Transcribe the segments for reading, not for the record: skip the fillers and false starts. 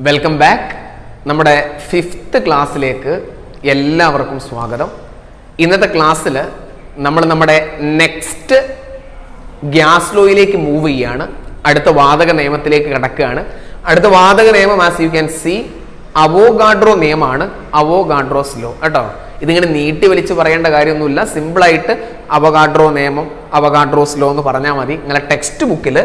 Welcome back. നമ്മുടെ 5th ക്ലാസ്സിലേക്ക് എല്ലാവർക്കും സ്വാഗതം. ഇന്നത്തെ ക്ലാസ്സിൽ നമ്മൾ നമ്മുടെ നെക്സ്റ്റ് ഗ്യാസ് ലോയിലേക്ക് മൂവ് ചെയ്യാണ്. അടുത്ത വാതക നിയമത്തിലേക്ക് കിടക്കുകയാണ്. അടുത്ത വാതക നിയമം as you can see Avogadro നിയമമാണ്, അവോഗാഡ്രോസ് ലോ കേട്ടോ. ഇതിങ്ങനെ നീട്ടി വലിച്ച് പറയേണ്ട കാര്യമൊന്നുമില്ല. സിമ്പിളായിട്ട് അവോഗാഡ്രോ നിയമം, അവോഗാഡ്രോസ് ലോ എന്ന് പറഞ്ഞാൽ മതി. നിങ്ങളെ ടെക്സ്റ്റ് ബുക്കിൽ,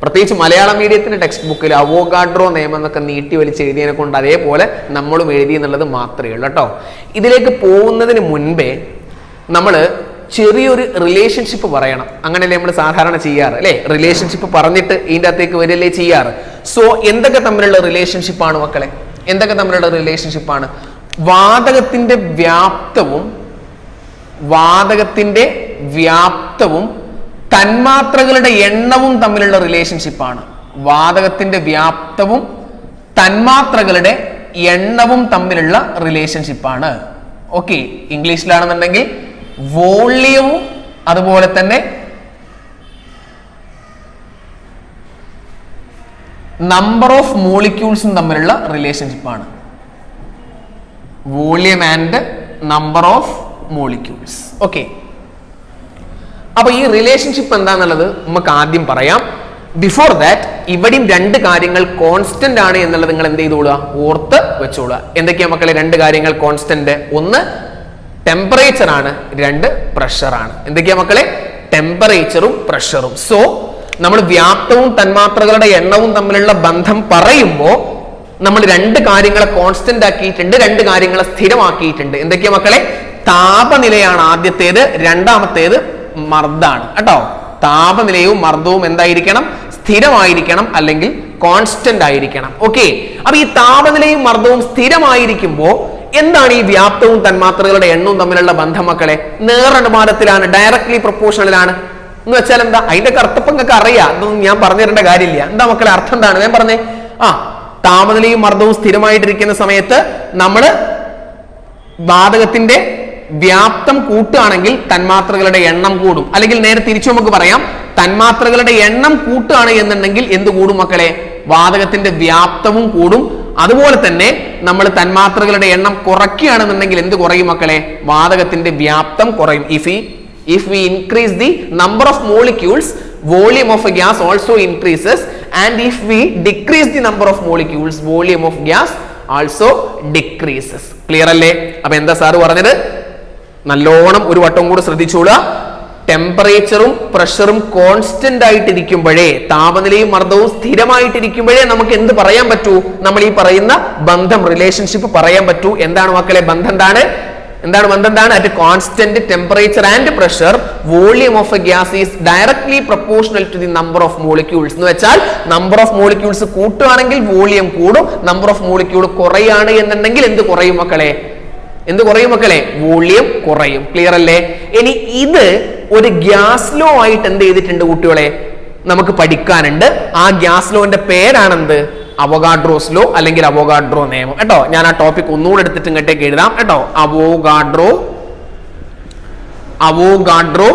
പ്രത്യേകിച്ച് മലയാളം മീഡിയത്തിന്റെ ടെക്സ്റ്റ് ബുക്കിൽ അവോഗാഡ്രോ നിയമം എന്നൊക്കെ നീട്ടി വലിച്ച് എഴുതിയതിനെ കൊണ്ട് അതേപോലെ നമ്മളും എഴുതി എന്നുള്ളത് മാത്രമേ ഉള്ളൂ കേട്ടോ. ഇതിലേക്ക് പോകുന്നതിന് മുൻപേ നമ്മൾ ചെറിയൊരു റിലേഷൻഷിപ്പ് പറയണം. അങ്ങനെയല്ലേ നമ്മൾ സാധാരണ ചെയ്യാറ് അല്ലേ? റിലേഷൻഷിപ്പ് പറഞ്ഞിട്ട് ഇതിൻ്റെ അകത്തേക്ക് വരില്ലേ ചെയ്യാറ്. സോ എന്തൊക്കെ തമ്മിലുള്ള റിലേഷൻഷിപ്പാണ് മക്കളെ? എന്തൊക്കെ തമ്മിലുള്ള റിലേഷൻഷിപ്പാണ്? വാതകത്തിന്റെ വ്യാപ്തവും തന്മാത്രകളുടെ എണ്ണവും തമ്മിലുള്ള റിലേഷൻഷിപ്പാണ്. വാതകത്തിന്റെ വ്യാപ്തവും തന്മാത്രകളുടെ എണ്ണവും തമ്മിലുള്ള റിലേഷൻഷിപ്പാണ്. ഓക്കെ, ഇംഗ്ലീഷിലാണെന്നുണ്ടെങ്കിൽ വോള്യവും അതുപോലെ തന്നെ നമ്പർ ഓഫ് മോളിക്യൂൾസും തമ്മിലുള്ള റിലേഷൻഷിപ്പാണ്. Volume and number of molecules. Okay, അപ്പൊ ഈ റിലേഷൻഷിപ്പ് എന്താന്നുള്ളത് നമുക്ക് ആദ്യം പറയാം. ബിഫോർ ദാറ്റ് ഇവിടെയും രണ്ട് കാര്യങ്ങൾ കോൺസ്റ്റന്റ് ആണ് എന്നുള്ളത് നിങ്ങൾ എന്ത് ചെയ്തോളുക? ഓർത്ത് വെച്ചോളുക. എന്തൊക്കെയാ മക്കളെ രണ്ട് കാര്യങ്ങൾ കോൺസ്റ്റന്റ്? ഒന്ന് ടെമ്പറേച്ചർ ആണ്, രണ്ട് പ്രഷർ ആണ്. എന്തൊക്കെയാ മക്കളെ? ടെമ്പറേച്ചറും പ്രഷറും. സോ നമ്മൾ വ്യാപ്തവും തന്മാത്രകളുടെ എണ്ണവും തമ്മിലുള്ള ബന്ധം പറയുമ്പോൾ നമ്മൾ രണ്ട് കാര്യങ്ങളെ കോൺസ്റ്റന്റ് ആക്കിയിട്ടുണ്ട്, രണ്ട് കാര്യങ്ങളെ സ്ഥിരമാക്കിയിട്ടുണ്ട്. എന്തൊക്കെയാ മക്കളെ? താപനിലയാണ് ആദ്യത്തേത്, രണ്ടാമത്തേത് മർദ്ദാണ് കേട്ടോ. താപനിലയും മർദ്ദവും എന്തായിരിക്കണം? സ്ഥിരമായിരിക്കണം, അല്ലെങ്കിൽ കോൺസ്റ്റന്റ് ആയിരിക്കണം. ഓക്കെ, അപ്പൊ ഈ താപനിലയും മർദ്ദവും സ്ഥിരമായിരിക്കുമ്പോൾ എന്താണ് ഈ വ്യാപ്തവും തന്മാത്രകളുടെ എണ്ണവും തമ്മിലുള്ള ബന്ധം മക്കളെ? നേരനുപാതത്തിലാണ്, ഡയറക്ട്ലി പ്രൊപ്പോർഷണലാണ്. എന്ന് വെച്ചാൽ എന്താ? അതിന്റെ കറുത്തപ്പം നിങ്ങൾക്ക് അറിയാം, അതൊന്നും ഞാൻ പറഞ്ഞു തരേണ്ട കാര്യമില്ല. എന്താ മക്കളെ അർത്ഥം എന്താണ്? ഞാൻ പറഞ്ഞേ, താപനിലയും മർദ്ദവും സ്ഥിരമായിട്ടിരിക്കുന്ന സമയത്ത് നമ്മള് വാതകത്തിന്റെ വ്യാപ്തം കൂട്ടുകയാണെങ്കിൽ തന്മാത്രകളുടെ എണ്ണം കൂടും. അല്ലെങ്കിൽ നേരെ തിരിച്ചു നമുക്ക് പറയാം, തന്മാത്രകളുടെ എണ്ണം കൂട്ടുകയാണ് എന്നുണ്ടെങ്കിൽ എന്ത് കൂടും മക്കളെ? വാതകത്തിന്റെ വ്യാപ്തവും കൂടും. അതുപോലെ തന്നെ നമ്മൾ തന്മാത്രകളുടെ എണ്ണം കുറയ്ക്കുകയാണെന്നുണ്ടെങ്കിൽ എന്ത് കുറയും മക്കളെ? വാതകത്തിന്റെ വ്യാപ്തം കുറയും. If we increase the number of molecules, volume of a gas also increases, and if we decrease the number of molecules, volume of gas also decreases. Clear അല്ലേ? അപ്പൊ എന്താ സാറ് പറഞ്ഞത്? നല്ലോണം ഒരു വട്ടം കൂടെ ശ്രദ്ധിച്ചോളുക. ടെമ്പറേച്ചറും പ്രഷറും കോൺസ്റ്റന്റ് ആയിട്ടിരിക്കുമ്പോഴേ, താപനിലയും മർദ്ദവും സ്ഥിരമായിട്ടിരിക്കുമ്പോഴേ നമുക്ക് എന്ത് പറയാൻ പറ്റൂ? നമ്മൾ ഈ പറയുന്ന ബന്ധം, റിലേഷൻഷിപ്പ് പറയാൻ പറ്റൂ. എന്താണ് മക്കളെ ബന്ധം? എന്താണ് ബന്ധം? At constant temperature and pressure volume of a gas is directly proportional to the number of molecules. എന്ന് വെച്ചാൽ നമ്പർ ഓഫ് മോളിക്യൂൾസ് കൂട്ടുകയാണെങ്കിൽ വോളിയം കൂടും, നമ്പർ ഓഫ് മോളിക്യൂൾ കുറയുകയാണ് എന്നുണ്ടെങ്കിൽ എന്ത് കുറയും മക്കളെ? എന്ത് കുറയും മക്കളെ? വോളിയം കുറയും. ക്ലിയർ അല്ലേ? ഇനി ഇത് ഒരു ഗ്യാസ് ലോ ആയിട്ട് എന്ത് ചെയ്തിട്ടുണ്ട് കുട്ടികളെ? നമുക്ക് പഠിക്കാനുണ്ട്. ആ ഗ്യാസ് ലോന്റെ പേരാണെന്ത്? അവോഗാഡ്രോസ് ലോ അല്ലെങ്കിൽ അവോഗാഡ്രോ നിയമം കേട്ടോ. ഞാൻ ആ ടോപ്പിക് ഒന്നുകൂടെ എടുത്തിട്ട് ഇങ്ങോട്ടേക്ക് എഴുതാം കേട്ടോ. അവോഗാഡ്രോ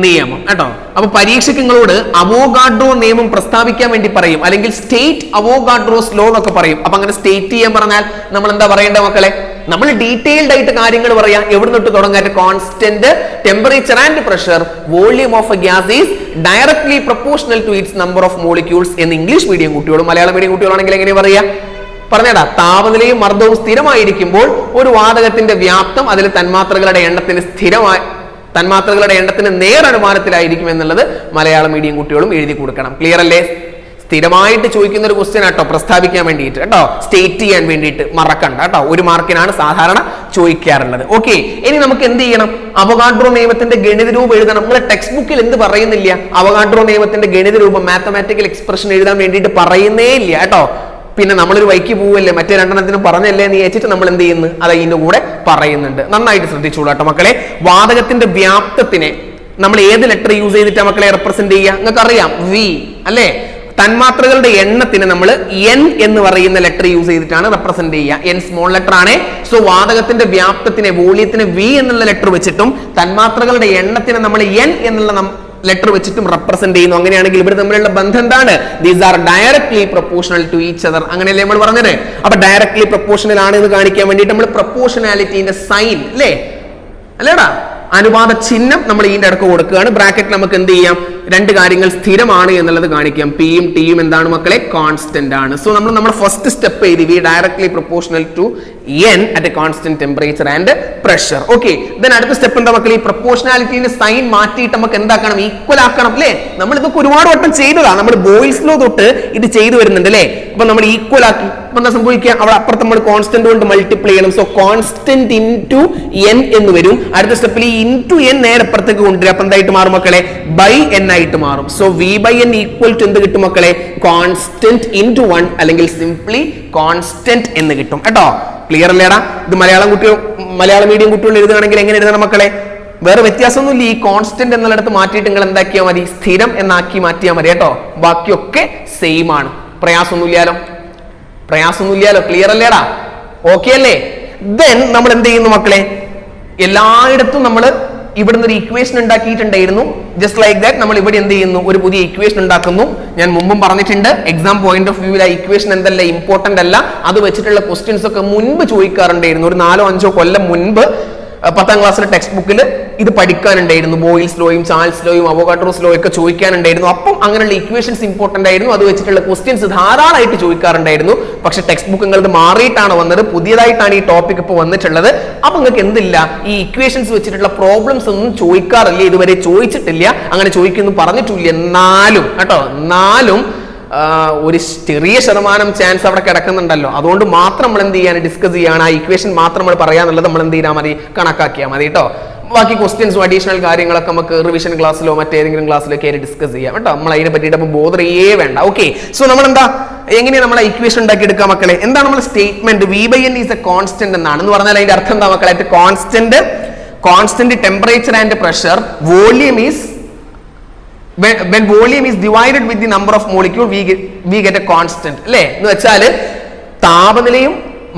നിയമം കേട്ടോ. അപ്പൊ പരീക്ഷയ്ക്ക് നിങ്ങളോട് അവോഗാഡ്രോ നിയമം പ്രസ്താവിക്കാൻ വേണ്ടി പറയും, അല്ലെങ്കിൽ സ്റ്റേറ്റ് അവോഗാഡ്രോസ് ലോ എന്നൊക്കെ പറയും. അപ്പൊ അങ്ങനെ സ്റ്റേറ്റ് ചെയ്യാൻ പറഞ്ഞാൽ നമ്മൾ എന്താ പറയേണ്ടത് മക്കളെ? നമ്മൾ ഡീറ്റെയിൽഡ് ആയിട്ട് കാര്യങ്ങൾ പറയാം. എവിടെ തൊട്ട് തുടങ്ങാൻ? Constant temperature and pressure volume of a gas is directly proportional to its number of molecules എന്ന് ഇംഗ്ലീഷ് മീഡിയം കുട്ടികളും മലയാളം മീഡിയം കുട്ടികളാണെങ്കിൽ എങ്ങനെ പറയാ? പറഞ്ഞേടാ. താപനിലയും മർദ്ദവും സ്ഥിരമായിരിക്കുമ്പോൾ ഒരു വാതകത്തിന്റെ വ്യാപ്തം അതിൽ തന്മാത്രകളുടെ എണ്ണത്തിന് നേരനുമാനത്തിലായിരിക്കും എന്നുള്ളത് മലയാളം മീഡിയം കുട്ടികളും എഴുതി കൊടുക്കണം. ക്ലിയർ അല്ലേ? സ്ഥിരമായിട്ട് ചോദിക്കുന്ന ഒരു ക്വസ്റ്റ്യൻ കേട്ടോ, പ്രസ്താവിക്കാൻ വേണ്ടിയിട്ട് കേട്ടോ, സ്റ്റേറ്റ് ചെയ്യാൻ വേണ്ടിയിട്ട് മറക്കണ്ട കേട്ടോ. 1 മാർക്കിനാണ് സാധാരണ ചോദിക്കാറുള്ളത്. ഓക്കെ, ഇനി നമുക്ക് എന്ത് ചെയ്യണം? അവോഗാഡ്രോ നിയമത്തിന്റെ ഗണിത രൂപം എഴുതണം. നമ്മുടെ ടെക്സ്റ്റ് ബുക്കിൽ എന്ത് പറയുന്നില്ല? അവോഗാഡ്രോ നിയമത്തിന്റെ ഗണിത രൂപം, മാത്തമാറ്റിക്കൽ എക്സ്പ്രഷൻ എഴുതാൻ വേണ്ടിയിട്ട് പറയുന്നേ ഇല്ല കേട്ടോ. പിന്നെ നമ്മളൊരു വൈക്ക് പോവല്ലേ, മറ്റേ രണ്ടെണ്ണത്തിനും പറഞ്ഞല്ലേ എന്ന് വെച്ചിട്ട് നമ്മൾ എന്ത് ചെയ്യുന്നു? അത് അതിന്റെ കൂടെ പറയുന്നുണ്ട്. നന്നായിട്ട് ശ്രദ്ധിച്ചോളൂ കേട്ടോ മക്കളെ. വാതകത്തിന്റെ വ്യാപ്തത്തിനെ നമ്മൾ ഏത് ലെറ്റർ യൂസ് ചെയ്തിട്ടാ മക്കളെ റെപ്രസെന്റ് ചെയ്യുക? നിങ്ങൾക്ക് അറിയാം, വി അല്ലേ? തന്മാത്രകളുടെ എണ്ണത്തിന് നമ്മൾ എൻ എന്ന് പറയുന്ന ലെറ്റർ യൂസ് ചെയ്തിട്ടാണ് റെപ്രസെന്റ് ചെയ്യുക. എൻ സ്മോൾ ലെറ്റർ ആണ്. സോ വാതകത്തിന്റെ വ്യാപ്തത്തിനെ, വോളിയത്തിന് വി എന്നുള്ള ലെറ്റർ വെച്ചിട്ടും തന്മാത്രകളുടെ എണ്ണത്തിന് നമ്മൾ എൻ എന്നുള്ള ലെറ്റർ വെച്ചിട്ടും റെപ്രസെന്റ് ചെയ്യുന്നു. അങ്ങനെയാണെങ്കിൽ ഇവർ തമ്മിലുള്ള ബന്ധം എന്താണ്? These are directly proportional to each other. അങ്ങനെയല്ലേ നമ്മൾ പറഞ്ഞത്? അപ്പൊ ഡയറക്ട്ലി പ്രൊപ്പോർഷണൽ ആണ് എന്ന് കാണിക്കാൻ വേണ്ടിയിട്ട് നമ്മൾ പ്രൊപ്പോർഷണാലിറ്റിന്റെ സൈൻ അല്ലേടാ അനുപാത ചിഹ്നം നമ്മൾ ഇതിന്റെ ഇടക്ക് കൊടുക്കുകയാണ്. ബ്രാക്കറ്റിൽ നമുക്ക് എന്ത് ചെയ്യാം? രണ്ട് കാര്യങ്ങൾ സ്ഥിരമാണ് എന്നുള്ളത് കാണിക്കാം. പിയും ടിയും എന്താണ് മക്കളെ? കോൺസ്റ്റന്റ് ആണ്. സോ നമ്മൾ നമ്മുടെ ഫസ്റ്റ് സ്റ്റെപ്പ് എഴുതി we directly proportional to n at a constant temperature and pressure. Okay, then അടുത്ത സ്റ്റെപ്പ് എന്താ മക്കളെ? ഈ പ്രൊപ്പോർഷണാലിറ്റിന്റെ സൈൻ മാറ്റിയിട്ട് നമുക്ക് എന്താക്കണം? ഈക്വൽ ആക്കണം അല്ലേ? നമ്മൾ ഇതൊക്കെ ഒരുപാട് വട്ടം ചെയ്തതാണ്. നമ്മൾ ബോയിൽസ് ലോ തൊട്ട് ഇത് ചെയ്തു വരുന്നുണ്ട് അല്ലേ? അപ്പൊ നമ്മൾ ഈക്വൽ ആക്കി അപ്പൊ എന്താ സംഭവിക്കുക? അവിടെ അപ്പുറത്ത് നമ്മൾ കോൺസ്റ്റന്റ് കൊണ്ട് മൾട്ടിപ്ലൈ ചെയ്യണം. സോ കോൺസ്റ്റന്റ് ഇൻറ്റു n എന്ന് വരും. അടുത്ത സ്റ്റെപ്പിൽ ഈ ഇൻറ്റു n നേരെ അപ്പുറത്തേക്ക് കൊണ്ടുവരും. അപ്പൊ എന്തായിട്ട് മാറും മക്കളെ? ബൈ n ആയിട്ട് മാറും. So v by n equal to എന്ത് കിട്ടും മക്കളെ? കോൺസ്റ്റന്റ് ഇൻറ്റു 1 അല്ലെങ്കിൽ സിംപ്ലി കോൺസ്റ്റന്റ് എന്ന് കിട്ടും കേട്ടോ. ക്ലിയർ അല്ലേടാ? ഇത് മലയാളം മീഡിയം കുട്ടികൾ എഴുതുകയാണെങ്കിൽ എങ്ങനെ എഴുതണം മക്കളെ? വേറെ വ്യത്യാസമൊന്നുമില്ല. ഈ കോൺസ്റ്റന്റ് എന്നുള്ളിടത്ത് മാറ്റിയിട്ട് നിങ്ങൾ എന്താക്കിയാൽ മതി? സ്ഥിരം എന്നാക്കി മാറ്റിയാൽ മതി കേട്ടോ. ബാക്കിയൊക്കെ സെയിം ആണ്. പ്രയാസമൊന്നുമില്ലാലോ? ക്ലിയർ അല്ലേടാ? ഓക്കെ അല്ലേ? ദെൻ നമ്മൾ എന്ത് ചെയ്യുന്നു മക്കളെ? എല്ലായിടത്തും നമ്മൾ ഇവിടുന്ന് ഒരു ഇക്വേഷൻ ഉണ്ടാക്കിയിട്ടുണ്ടായിരുന്നു. ജസ്റ്റ് ലൈക്ക് ദാറ്റ് നമ്മൾ ഇവിടെ എന്ത് ചെയ്യുന്നു? ഒരു പുതിയ ഇക്വേഷൻ ഉണ്ടാക്കുന്നു. ഞാൻ മുമ്പും പറഞ്ഞിട്ടുണ്ട്, എക്സാം പോയിന്റ് ഓഫ് വ്യൂവിൽ ആ ഇക്വേഷൻ എന്തല്ല ഇമ്പോർട്ടന്റ് അല്ല. അത് വെച്ചിട്ടുള്ള ക്വസ്റ്റ്യൻസ് ഒക്കെ മുൻപ് ചോദിക്കാറുണ്ടായിരുന്നു. ഒരു 4-5 കൊല്ലം മുൻപ് 10ാം ക്ലാസ്സിലെ ടെക്സ്റ്റ് ബുക്കിൽ ഇത് പഠിക്കാനുണ്ടായിരുന്നു. ബോയിൽസ് ലോയും ചാൾസ് ലോയും അവോഗാഡ്രോസ് ലോ ഒക്കെ ചോദിക്കാനുണ്ടായിരുന്നു. അപ്പം അങ്ങനെയുള്ള ഇക്വേഷൻസ് ഇമ്പോർട്ടന്റ് ആയിരുന്നു. അത് വെച്ചിട്ടുള്ള ക്വസ്റ്റ്യൻസ് ധാരാളമായിട്ട് ചോദിക്കാറുണ്ടായിരുന്നു. പക്ഷെ ടെക്സ്റ്റ് ബുക്ക് നിങ്ങളത് മാറിയിട്ടാണ് വന്നത്. പുതിയതായിട്ടാണ് ഈ ടോപ്പിക് ഇപ്പോൾ വന്നിട്ടുള്ളത്. അപ്പൊ നിങ്ങൾക്ക് എന്തില്ല? ഈ ഇക്വേഷൻസ് വെച്ചിട്ടുള്ള പ്രോബ്ലംസ് ഒന്നും ചോദിക്കാറില്ല, ഇതുവരെ ചോദിച്ചിട്ടില്ല, അങ്ങനെ ചോദിക്കുന്നു പറഞ്ഞിട്ടില്ല. എന്നാലും ഒരു ചെറിയ ശതമാനം ചാൻസ് അവിടെ കിടക്കുന്നുണ്ടല്ലോ. അതുകൊണ്ട് മാത്രം നമ്മൾ എന്ത് ചെയ്യാൻ ഡിസ്കസ് ചെയ്യാണ്? ആ ഇക്വേഷൻ മാത്രം നമ്മൾ പറയാന്നുള്ളത് നമ്മൾ എന്ത് ചെയ്താൽ മതി? കണക്കാക്കിയാൽ മതി കേട്ടോ. ബാക്കി ക്വസ്റ്റ്യൻസും അഡീഷണൽ കാര്യങ്ങളൊക്കെ നമുക്ക് റിവിഷൻ ക്ലാസ്സിലോ മറ്റേതെങ്കിലും ക്ലാസ്സിലോ കയറി ഡിസ്കസ് ചെയ്യാം കേട്ടോ. നമ്മൾ അതിനെ പറ്റിയിട്ട് ബോധർ വേണ്ട. ഓക്കെ, സോ നമ്മൾ എന്താ എങ്ങനെയാണ് നമ്മൾ ഇക്വേഷൻ ഉണ്ടാക്കി എടുക്കുക മക്കളെ? എന്താണ് നമ്മൾ statement? v by n is A constant എന്നാണ്. എന്ന് പറഞ്ഞാൽ അതിന്റെ അർത്ഥം എന്താ മക്കളെ? Constant temperature and pressure volume is when volume is divided with the number of molecule we get a constant അല്ലേ? എന്ന് വെച്ചാൽ താപനിലയും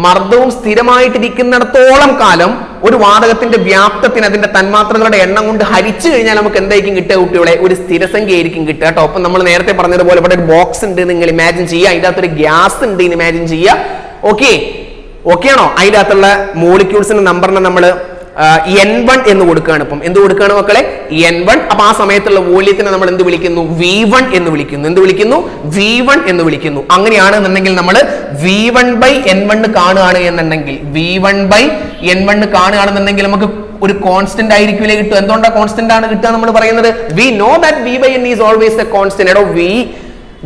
മർദ്ദവും സ്ഥിരമായിട്ടിരിക്കുന്നിടത്തോളം കാലം ഒരു വാതകത്തിന്റെ വ്യാപ്തത്തിന് അതിന്റെ തന്മാത്രകളുടെ എണ്ണം കൊണ്ട് ഹരിച്ചു കഴിഞ്ഞാൽ നമുക്ക് എന്തായിരിക്കും കിട്ടുക കുട്ടികളെ? ഒരു സ്ഥിരസംഖ്യ ആയിരിക്കും കിട്ടുക കേട്ടോ. അപ്പം നമ്മൾ നേരത്തെ പറഞ്ഞതുപോലെ ഇവിടെ ഒരു ബോക്സ് ഉണ്ട് നിങ്ങൾ ഇമാജിൻ ചെയ്യുക. അതിൻ്റെ അകത്തൊരു ഗ്യാസ് ഉണ്ട് എന്ന് ഇമാജിൻ ചെയ്യുക. ഓക്കെ ആണോ? അതിൻ്റെ അകത്തുള്ള മോളിക്യൂൾസിന്റെ നമ്പറിനെ നമ്മൾ n1 എന്ന് കൊടുക്കുകയാണ്. ഇപ്പം എന്ത് കൊടുക്കുകയാണ് മക്കളെ? n1. അപ്പൊ ആ സമയത്തുള്ള വോള്യത്തിനെ നമ്മൾ എന്ത് വിളിക്കുന്നു? v1 എന്ന് വിളിക്കുന്നു. v1 എന്ന് വിളിക്കുന്നു. അങ്ങനെയാണെന്നുണ്ടെങ്കിൽ നമ്മൾ v1 by n1 കാണുകയാണ് എന്നുണ്ടെങ്കിൽ നമുക്ക് ഒരു കോൺസ്റ്റന്റ് ആയിരിക്കില്ലേ കിട്ടും? എന്തുകൊണ്ടാണ് കോൺസ്റ്റന്റ് ആണ് കിട്ടുക നമ്മൾ പറയുന്നത്? We know that v by n is always A constant. എടോ v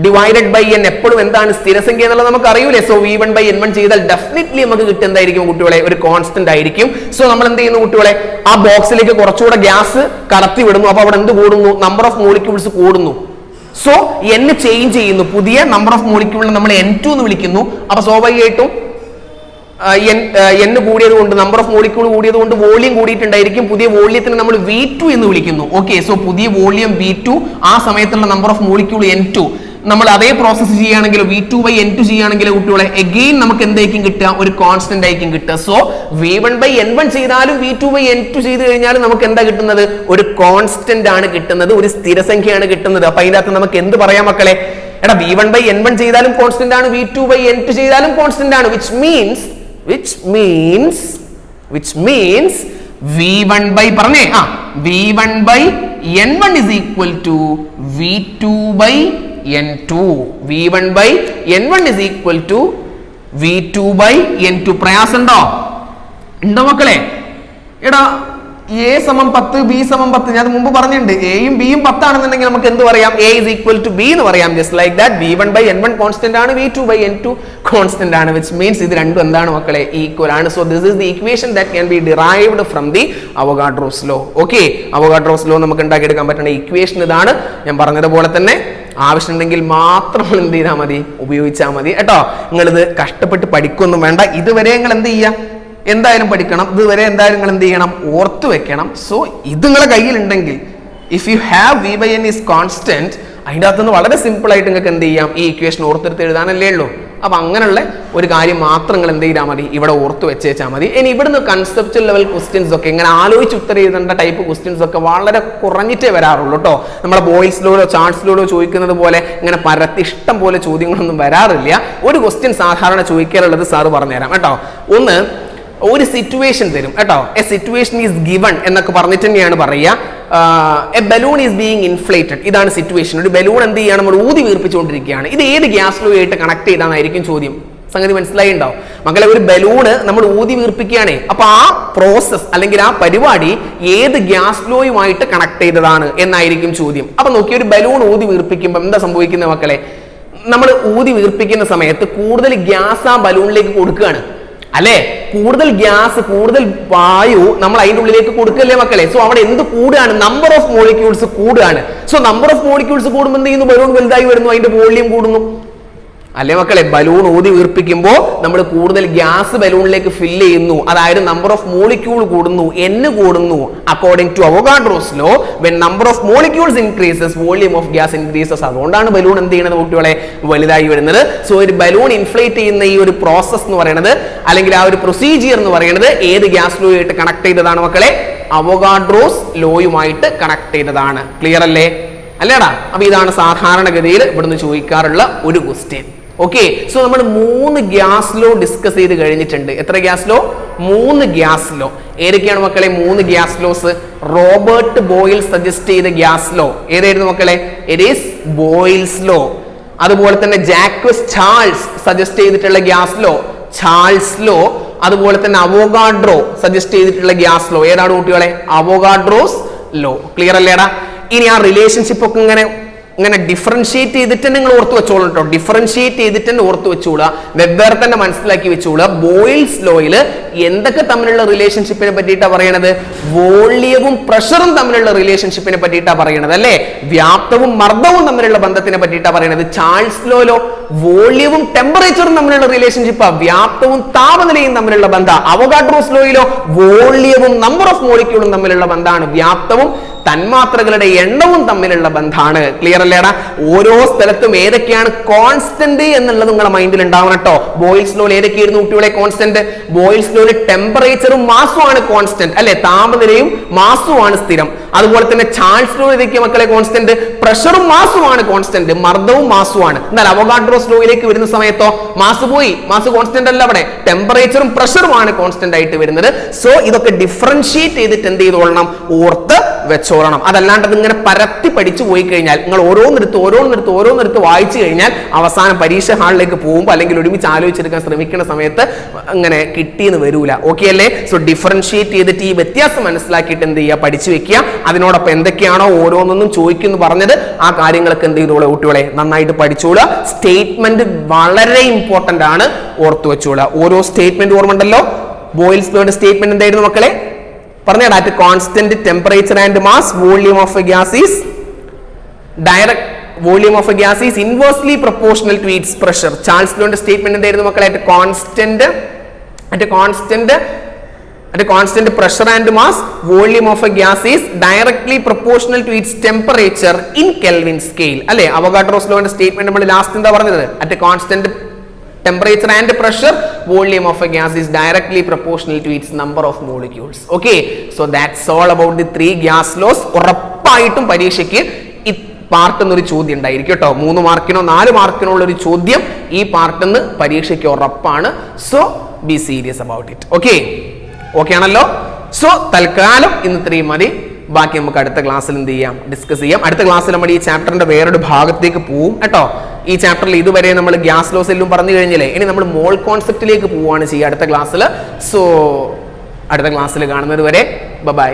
ഡിവൈഡഡ് ബൈ n എപ്പോഴും എന്താണ്? സ്ഥിരസംഖ്യ എന്നുള്ളത് നമുക്ക് അറിയൂലേ? സോ v1 by n1 ചെയ്താൽ ഡെഫിനറ്റ്ലി നമുക്ക് കിട്ടുന്നതായിരിക്കും കുട്ടികളെ? ഒരു കോൺസ്റ്റന്റ് ആയിരിക്കും. സോ നമ്മൾ എന്ത് ചെയ്യുന്നു കുട്ടികളെ? ആ ബോക്സിലേക്ക് കുറച്ചുകൂടെ ഗ്യാസ് കടത്തി വിടുന്നു. അപ്പൊ അവിടെ എന്ത് കൂടുന്നു? നമ്പർ ഓഫ് മോളിക്യൂൾസ് കൂടുന്നു. സോ n ചേഞ്ച് ചെയ്യുന്നു. പുതിയ നമ്പർ ഓഫ് മോളിക്യൂളിനെ നമ്മൾ n2 എന്ന് വിളിക്കുന്നു. അപ്പൊ സ്വാഭാവികമായിട്ടും n കൂടിയത് കൊണ്ട്, നമ്പർ ഓഫ് മോളിക്യൂൾ കൂടിയത് കൊണ്ട് വോളിയം കൂടിയിട്ടുണ്ടായിരിക്കും. പുതിയ വോള്യത്തിന് നമ്മൾ v2 എന്ന് വിളിക്കുന്നു. ഓക്കെ, സോ പുതിയ വോള്യം v2, ആ സമയത്തുള്ള നമ്പർ ഓഫ് മോളിക്യൂൾ n2. നമ്മൾ അതേ പ്രോസസ് ചെയ്യുകയാണെങ്കിൽ v2 by n2 ചെയ്യുകയാണെങ്കിൽ കുട്ടികളെ എഗെയിൻ നമുക്ക് എന്തായിരിക്കും കിട്ടുക? ഒരു കോൺസ്റ്റന്റ് ആയിരിക്കും കിട്ടുക. സോ v1 by n1 ചെയ്താലും v2 by n2 ചെയ്ത് കഴിഞ്ഞാലും നമുക്ക് എന്താ കിട്ടുന്നത്? ഒരു കോൺസ്റ്റന്റ് ആണ് കിട്ടുന്നത്, ഒരു സ്ഥിരസംഖ്യയാണ് കിട്ടുന്നത്. അപ്പൊ അതിനകത്ത് നമുക്ക് എന്ത് പറയാം മക്കളെ? എടാ v1 by n1 ചെയ്താലും കോൺസ്റ്റന്റ് ആണ്, v2 by n2 ചെയ്താലും കോൺസ്റ്റന്റ് ആണ്. which means v1 by പറഞ്ഞേ v1 by n1 is equal to v2 by n2. v1 by n1 is equal to v2 by n2. പ്രയാസം ഉണ്ടോ മക്കളെ? എടാ a സമം 10 b സമം 10 ഞാൻ മുമ്പ് പറഞ്ഞിട്ടുണ്ട്. എയും ബിയും 10 ആണെന്നുണ്ടെങ്കിൽ നമുക്ക് എന്ത് പറയാം? a is equal to b എന്ന് പറയാം. Just like that v1 by n1 constant ആണ്, v2 by n2 കോൺസ്റ്റന്റ് ആണ്. which means ഇത് രണ്ടും എന്താണ് മക്കളെ? ഈക്വൽ ആണ്. So this is the equation that can be derived from the Avogadro's law. Okay, Avogadro's law നമുക്ക് ഉണ്ടാക്കിയെടുക്കാൻ പറ്റുന്ന ഇക്വേഷൻ ഇതാണ്. ഞാൻ പറഞ്ഞതുപോലെ തന്നെ ആവശ്യമുണ്ടെങ്കിൽ മാത്രം എന്ത് ചെയ്താൽ മതി? ഉപയോഗിച്ചാൽ മതി കേട്ടോ. നിങ്ങളിത് കഷ്ടപ്പെട്ട് പഠിക്കൊന്നും വേണ്ട. ഇതുവരെ നിങ്ങൾ എന്ത് ചെയ്യുക? എന്തായാലും പഠിക്കണം. ഇതുവരെ എന്തായാലും നിങ്ങൾ എന്ത് ചെയ്യണം? ഓർത്തു വെക്കണം. സോ ഇത് നിങ്ങളെ കയ്യിലുണ്ടെങ്കിൽ, if you have v by n is constant, അതിൻ്റെ അകത്തുനിന്ന് വളരെ സിമ്പിൾ ആയിട്ട് നിങ്ങൾക്ക് എന്ത് ചെയ്യാം? ഈ ഇക്വേഷൻ ഓർത്തെടുത്ത് എഴുതാനല്ലേ ഉള്ളൂ. അപ്പൊ അങ്ങനെയുള്ള ഒരു കാര്യം മാത്രം നിങ്ങൾ എന്ത് ചെയ്താൽ മതി, ഇവിടെ ഓർത്ത് വെച്ചേച്ചാൽ മതി. ഇനി ഇവിടുന്ന് കൺസെപ്ച്വൽ ലെവൽ ക്വസ്റ്റ്യൻസ് ഒക്കെ ഇങ്ങനെ ആലോചിച്ച് ഉത്തരം എഴുതേണ്ട ടൈപ്പ് ക്വസ്റ്റ്യൻസ് ഒക്കെ വളരെ കുറഞ്ഞിട്ടേ വരാറുള്ളൂ കേട്ടോ. നമ്മുടെ ബോയ്സിലൂടെ ചാർട്ട്സിലൂടെ ചോദിക്കുന്നത് പോലെ ഇങ്ങനെ പരത്തി ഇഷ്ടം പോലെ ചോദ്യങ്ങളൊന്നും വരാറില്ല. ഒരു ക്വസ്റ്റ്യൻ സാധാരണ ചോദിക്കാറുള്ളത് സാറ് പറഞ്ഞുതരാം കേട്ടോ. ഒന്ന്, ഒരു സിറ്റുവേഷൻ തരും കേട്ടോ. എ സിറ്റുവേഷൻ ഈസ് ഗിവൺ എന്നൊക്കെ പറഞ്ഞിട്ട് തന്നെയാണ് പറയുക. A balloon is being inflated, ഇതാണ് സിറ്റുവേഷൻ. ഒരു ബലൂൺ എന്ത് ചെയ്യാണ്, നമ്മൾ ഊതി വീർപ്പിച്ചുകൊണ്ടിരിക്കുകയാണ്. ഇത് ഏത് ഗ്യാസ് ലോ ആയിട്ട് കണക്ട് ചെയ്താന്നായിരിക്കും ചോദ്യം. സംഗതി മനസ്സിലായി ഉണ്ടാവും മക്കളെ. ഒരു ബലൂണ് നമ്മൾ ഊതി വീർപ്പിക്കുകയാണ്. അപ്പൊ ആ പ്രോസസ് അല്ലെങ്കിൽ ആ പരിപാടി ഏത് ഗ്യാസ് ലോയുമായിട്ട് കണക്ട് ചെയ്തതാണ് എന്നായിരിക്കും ചോദ്യം. അപ്പൊ നോക്കി, ഒരു ബലൂൺ ഊതി വീർപ്പിക്കുമ്പോൾ എന്താ സംഭവിക്കുന്നത് മക്കളെ, നമ്മൾ ഊതി വീർപ്പിക്കുന്ന സമയത്ത് കൂടുതൽ ഗ്യാസ് ആ ബലൂണിലേക്ക് കൊടുക്കുകയാണ് അല്ലെ. കൂടുതൽ ഗ്യാസ്, കൂടുതൽ വായു നമ്മൾ അതിന്റെ ഉള്ളിലേക്ക് കൊടുക്കല്ലേ മക്കളെ. സോ അവിടെ എന്ത് കൂടുകയാണ്, നമ്പർ ഓഫ് മോളിക്യൂൾസ് കൂടുകയാണ്. സോ നമ്പർ ഓഫ് മോളിക്യൂൾസ് കൂടുമ്പോൾ എന്ത് ചെയ്യുന്നു, ബലൂൺ വലുതായി വരുന്നു, അതിന്റെ വോള്യം കൂടുന്നു അല്ലെ മക്കളെ. ബലൂൺ ഊതി വീർപ്പിക്കുമ്പോൾ നമ്മൾ കൂടുതൽ ഗ്യാസ് ബലൂണിലേക്ക് ഫില്ല് ചെയ്യുന്നു, അതായത് നമ്പർ ഓഫ് മോളിക്യൂൾ കൂടുന്നു, n കൂടുന്നു. According to Avogadro's law, when number of molecules increases volume of gas increases. അതുകൊണ്ടാണ് ബലൂൺ എന്ത് ചെയ്യുന്നത് കുട്ടികളെ, വലുതായി വരുന്നത്. സോ ഒരു ബലൂൺ ഇൻഫ്ലേറ്റ് ചെയ്യുന്ന ഈ ഒരു പ്രോസസ് എന്ന് പറയുന്നത് അല്ലെങ്കിൽ ആ ഒരു പ്രൊസീജിയർ എന്ന് പറയുന്നത് ഏത് ഗ്യാസ് ലോ ആയിട്ട് കണക്ട് ചെയ്തതാണ് മക്കളെ, അവോഗാഡ്രോസ് ലോയുമായിട്ട് കണക്ട് ചെയ്തതാണ്. ക്ലിയർ അല്ലേ, അല്ലേടാ? അപ്പൊ ഇതാണ് സാധാരണഗതിയിൽ ഇവിടുന്ന് ചോദിക്കാറുള്ള ഒരു ക്വസ്റ്റ്യൻ. ഓക്കെ, സോ നമ്മൾ 3 ഗ്യാസ് ലോ ഡിസ്കസ് ചെയ്ത് കഴിഞ്ഞിട്ടുണ്ട്. എത്ര ഗ്യാസ് ലോ? 3 gas law. ഏതൊക്കെയാണ് മക്കളെ 3 gas loss? Robert Boyle suggest ചെയ്ത ഗ്യാസ് ലോ ഏതായിരുന്നു മക്കളെ? It is boils law. അതുപോലെ തന്നെ ജാക്വസ് ചാൾസ് സജസ്റ്റ് ചെയ്തിട്ടുള്ള ഗ്യാസ് ലോ, ചാൾസ് ലോ. അതുപോലെ തന്നെ അവോഗാഡ്രോ സജസ്റ്റ് ചെയ്തിട്ടുള്ള ഗ്യാസ് ലോ ഏതാണ് കുട്ടികളെ? അവോഗാഡ്രോസ് ലോ. ക്ലിയർ അല്ലേടാ? ഇനി ആ റിലേഷൻഷിപ്പ് ഒക്കെ ഇങ്ങനെ ഡിഫറൻഷിയേറ്റ് ചെയ്തിട്ട് നിങ്ങൾ ഓർത്ത് വെച്ചോളൂ കേട്ടോ. ഡിഫറൻഷിയേറ്റ് ചെയ്തിട്ട് തന്നെ ഓർത്ത് വെച്ചോളുക, വെവ്വേറെ തന്നെ മനസ്സിലാക്കി വെച്ചോളുക. ബോയിൽസ് ലോയിൽ എന്തൊക്കെ തമ്മിലുള്ള റിലേഷൻഷിപ്പിനെ പറ്റിയിട്ടാണ് പറയണത്? വോള്യവും പ്രഷറും തമ്മിലുള്ള റിലേഷൻഷിപ്പിനെ പറ്റിയിട്ടാണ് പറയണത് അല്ലേ. വ്യാപ്തവും മർദ്ദവും തമ്മിലുള്ള ബന്ധത്തിനെ പറ്റിയിട്ടാണ് പറയണത്. ചാൾസ് ലോയിലോ വോള്യവും ടെമ്പറേച്ചറും തമ്മിലുള്ള റിലേഷൻഷിപ്പാണ്, വ്യാപ്തവും താപനിലയും തമ്മിലുള്ള ബന്ധം. അവോഗാഡ്രോസ് ലോയിലോ വോള്യവും നമ്പർ ഓഫ് മോളിക്യൂളും തമ്മിലുള്ള ബന്ധമാണ്, വ്യാപ്തവും തന്മാത്രകളുടെ എണ്ണവും തമ്മിലുള്ള ബന്ധമാണ്. ക്ലിയർ അല്ലേടാ? ഓരോ സ്ഥലത്തും ഏതൊക്കെയാണ് കോൺസ്റ്റന്റ് എന്നുള്ളത് നിങ്ങളുടെ മൈൻഡിൽ ഉണ്ടാവണം കേട്ടോ. ബോയിൽസ് ലോയിൽ ഏതൊക്കെയായിരുന്നു കുട്ടികളെ കോൺസ്റ്റന്റ്? ബോയിൽസ് ലോയിൽ ടെമ്പറേച്ചറും മാസും ആണ് കോൺസ്റ്റന്റ് അല്ലെ, താപനിലയും മാസും ആണ് സ്ഥിരം. അതുപോലെ തന്നെ ചാൾസ് ലോ ഏതൊക്കെയാ മക്കളെ കോൺസ്റ്റന്റ്? പ്രഷറും മാസും ആണ് കോൺസ്റ്റന്റ്, മർദ്ദവും മാസും ആണ്. എന്നാൽ അവോഗാഡ്രോസ് ലോയിലേക്ക് വരുന്ന സമയത്തോ മാസ് പോയി, മാസ് കോൺസ്റ്റന്റ് അല്ല, അവിടെ ടെമ്പറേച്ചറും പ്രഷറും ആണ് കോൺസ്റ്റന്റ് ആയിട്ട് വരുന്നത്. സോ ഇതൊക്കെ ഡിഫറൻഷിയേറ്റ് ചെയ്തിട്ട് എന്ത് ചെയ്തോളണം, ഓർത്ത് വെച്ചോളണം. അതല്ലാണ്ട് ഇങ്ങനെ പരത്തി പഠിച്ചു പോയി കഴിഞ്ഞാൽ നിങ്ങൾ ഓരോന്നെടുത്ത് വായിച്ചു കഴിഞ്ഞാൽ അവസാനം പരീക്ഷ ഹാളിലേക്ക് പോകുമ്പോൾ അല്ലെങ്കിൽ ഒരുമിച്ച് ആലോചിച്ചെടുക്കാൻ ശ്രമിക്കുന്ന സമയത്ത് അങ്ങനെ കിട്ടിയെന്ന് വരൂല. ഓക്കെ അല്ലേ? സോ ഡിഫറൻഷിയേറ്റ് ചെയ്തിട്ട് ഈ വ്യത്യാസം മനസ്സിലാക്കിയിട്ട് എന്ത് ചെയ്യുക, പഠിച്ചു വെക്കുക. അതിനോടൊപ്പം എന്തൊക്കെയാണോ ഓരോന്നൊന്നും ചോദിക്കുന്നു പറഞ്ഞത് ആ കാര്യങ്ങളൊക്കെ എന്ത് ചെയ്തോളൂ കുട്ടികളെ, നന്നായിട്ട് പഠിച്ചോളുക. സ്റ്റേറ്റ്മെന്റ് വളരെ ഇമ്പോർട്ടന്റ് ആണ്, ഓർത്തു വെച്ചോളുക. ഓരോ സ്റ്റേറ്റ്മെന്റ് ഓർമ്മ ഉണ്ടല്ലോ. ബോയിൽസ് ലോയുടെ സ്റ്റേറ്റ്മെന്റ് എന്തായിരുന്നു മക്കളെ? പറഞ്ഞേടാ. At constant temperature and mass volume of a gas is direct volume of a gas is inversely proportional to its pressure. Charles ലോയുടെ സ്റ്റേറ്റ്മെന്റ് എന്തായിരുന്നു മക്കളെ? At constant pressure and mass volume of a gas is directly proportional to its temperature in Kelvin scale അല്ലേ. അവോഗാഡ്രോസ് ലോയുടെ statement നമ്മൾ last എന്താ പറഞ്ഞത്? At constant temperature and pressure volume of a gas is directly proportional to its number of molecules. Okay, so that's all about the 3 gas laws. ഉറപ്പായിട്ടും പരീക്ഷയ്ക്ക് ഈ പാർട്ടിൽ നിന്നൊരു ചോദ്യം ഉണ്ടായിരിക്കും കേട്ടോ. 3 മാർക്കിനോ 4 മാർക്കിനോ ഉള്ള ഒരു ചോദ്യം ഈ പാർട്ടിൽ നിന്ന് പരീക്ഷയ്ക്ക് ഉറപ്പാണ്. So be serious about it. Okay ആണല്ലോ? സോ തൽക്കാലം ഇന്ന് ഇത്രയും മതി. ബാക്കി നമുക്ക് അടുത്ത ക്ലാസ്സിൽ എന്ത് ചെയ്യാം, ഡിസ്കസ് ചെയ്യാം. അടുത്ത ക്ലാസ്സിൽ നമ്മൾ ഈ ചാപ്റ്ററിന്റെ വേറൊരു ഭാഗത്തേക്ക് പോവും കേട്ടോ. ഈ ചാപ്റ്ററിൽ ഇതുവരെ നമ്മൾ ഗ്യാസ് ലോസ് എല്ലാം പറഞ്ഞു കഴിഞ്ഞില്ലേ, ഇനി നമ്മൾ മോൾ കോൺസെപ്റ്റിലേക്ക് പോവുകയാണ് ചെയ്യുക അടുത്ത ക്ലാസ്സിൽ. സോ അടുത്ത ക്ലാസ്സിൽ കാണുന്നത് വരെ ബൈ.